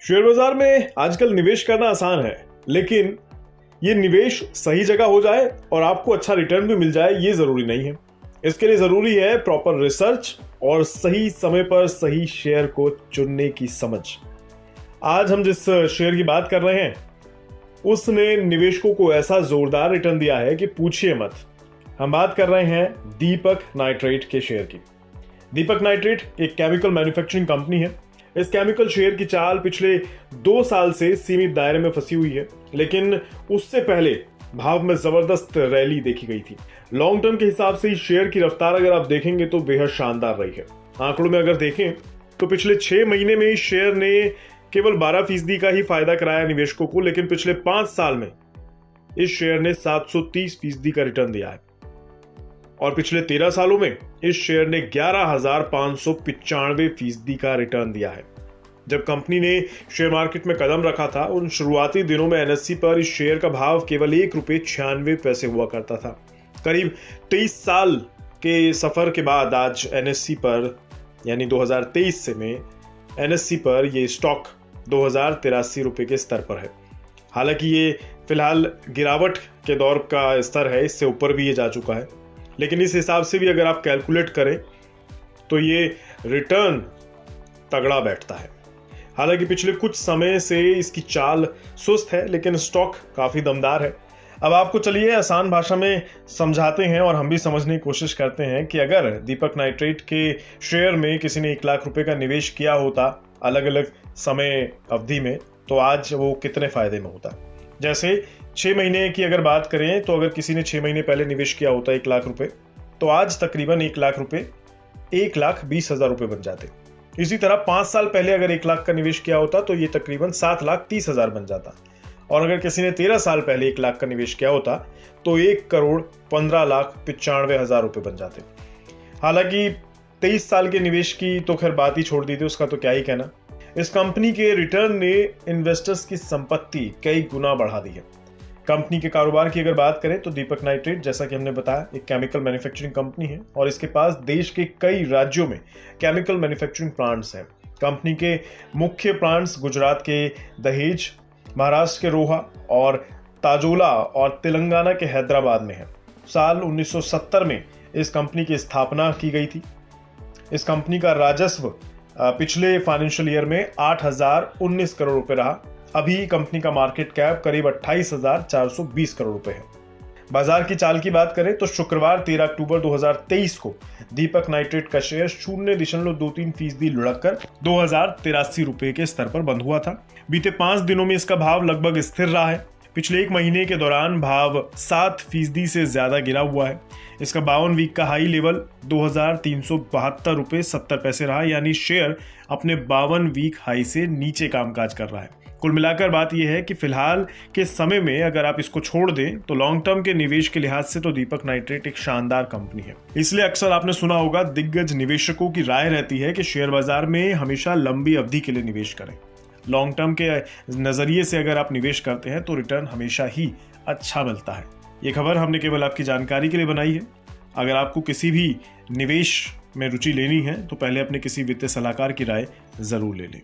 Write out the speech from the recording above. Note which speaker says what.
Speaker 1: Share बाजार में आजकल निवेश करना आसान है, लेकिन ये निवेश सही जगह हो जाए और आपको अच्छा रिटर्न भी मिल जाए ये जरूरी नहीं है। इसके लिए जरूरी है प्रॉपर रिसर्च और सही समय पर सही शेयर को चुनने की समझ। आज हम जिस शेयर की बात कर रहे हैं उसने निवेशकों को ऐसा जोरदार रिटर्न दिया है कि पूछिए मत। हम बात कर रहे हैं दीपक नाइट्रेट के शेयर की। दीपक नाइट्रेट एक केमिकल मैन्युफैक्चरिंग कंपनी है। इस केमिकल शेयर की चाल पिछले 2 साल से सीमित दायरे में फंसी हुई है, लेकिन उससे पहले भाव में जबरदस्त रैली देखी गई थी। लॉन्ग टर्म के हिसाब से इस शेयर की रफ्तार अगर आप देखेंगे तो बेहद शानदार रही है। आंकड़ों में अगर देखें तो पिछले 6 महीने में इस शेयर ने केवल 12% का ही फायदा कराया निवेशकों को, लेकिन पिछले 5 साल में इस शेयर ने 730% का रिटर्न दिया है और पिछले 13 सालों में इस शेयर ने 11,595% का रिटर्न दिया है। जब कंपनी ने शेयर मार्केट में कदम रखा था उन शुरुआती दिनों में एनएससी पर इस शेयर का भाव केवल ₹1.96 हुआ करता था। करीब 23 साल के सफर के बाद आज एनएससी पर यानी 2023 से में एनएससी पर यह स्टॉक ₹2083 के स्तर पर है। हालांकि ये फिलहाल गिरावट के दौर का स्तर है, इससे ऊपर भी ये जा चुका है, लेकिन इस हिसाब से भी अगर आप कैलकुलेट करें तो ये रिटर्न तगड़ा बैठता है। हालांकि पिछले कुछ समय से इसकी चाल सुस्त है, लेकिन स्टॉक काफी दमदार है। अब आपको चलिए आसान भाषा में समझाते हैं और हम भी समझने की कोशिश करते हैं कि अगर दीपक नाइट्रेट के शेयर में किसी ने 1 लाख रुपए का निवेश किया होता अलग अलग समय अवधि में, तो आज वो कितने फायदे में होता। जैसे 6 महीने की अगर बात करें तो अगर किसी ने 6 महीने पहले निवेश किया होता 1 लाख रुपए, तो आज तकरीबन 1 लाख रुपए 1,20,000 रुपए बन जाते। इसी तरह 5 साल पहले अगर 1 लाख का निवेश किया होता तो ये तकरीबन 7,30,000 बन जाता। और अगर किसी ने 13 साल पहले 1 लाख का निवेश किया होता तो 1,15,95,000 रुपए बन जाते। हालांकि 23 साल के निवेश की तो खैर बात ही छोड़ दी थी, उसका तो क्या ही कहना। इस कंपनी के रिटर्न ने इन्वेस्टर्स की संपत्ति कई गुना बढ़ा दी है। कंपनी के कारोबार की अगर बात करें तो दीपक नाइट्रेट, जैसा कि हमने बताया, एक केमिकल मैन्युफैक्चरिंग कंपनी है और इसके पास देश के कई राज्यों में केमिकल मैन्युफैक्चरिंग प्लांट्स हैं। कंपनी के मुख्य प्लांट्स गुजरात के दहेज, महाराष्ट्र के रोहा और ताजोला और तेलंगाना के हैदराबाद में है। साल 1970 में इस कंपनी की स्थापना की गई थी। इस कंपनी का राजस्व पिछले फाइनेंशियल ईयर में 8,019 करोड़ रुपए रहा। अभी कंपनी का मार्केट कैप करीब 28,420 करोड़ रुपए है। बाजार की चाल की बात करें तो शुक्रवार 13 अक्टूबर 2023 को दीपक नाइट्रेट का शेयर 0.23% लुढ़ककर ₹2083 के स्तर पर बंद हुआ था। बीते 5 दिनों में इसका भाव लगभग स्थिर रहा है। पिछले 1 महीने के दौरान भाव 7% से ज्यादा गिरा हुआ है। इसका 52 वीक का हाई लेवल ₹2,372.70 रहा, यानी शेयर अपने 52 वीक हाई से नीचे कामकाज कर रहा है। कुल मिलाकर बात यह है कि फिलहाल के समय में अगर आप इसको छोड़ दें तो लॉन्ग टर्म के निवेश के लिहाज से तो दीपक नाइट्रेट एक शानदार कंपनी है। इसलिए अक्सर आपने सुना होगा दिग्गज निवेशकों की राय रहती है कि शेयर बाजार में हमेशा लंबी अवधि के लिए निवेश करें। लॉन्ग टर्म के नजरिए से अगर आप निवेश करते हैं तो रिटर्न हमेशा ही अच्छा मिलता है। ये खबर हमने केवल आपकी जानकारी के लिए बनाई है। अगर आपको किसी भी निवेश में रुचि लेनी है तो पहले अपने किसी वित्तीय सलाहकार की राय जरूर ले लें।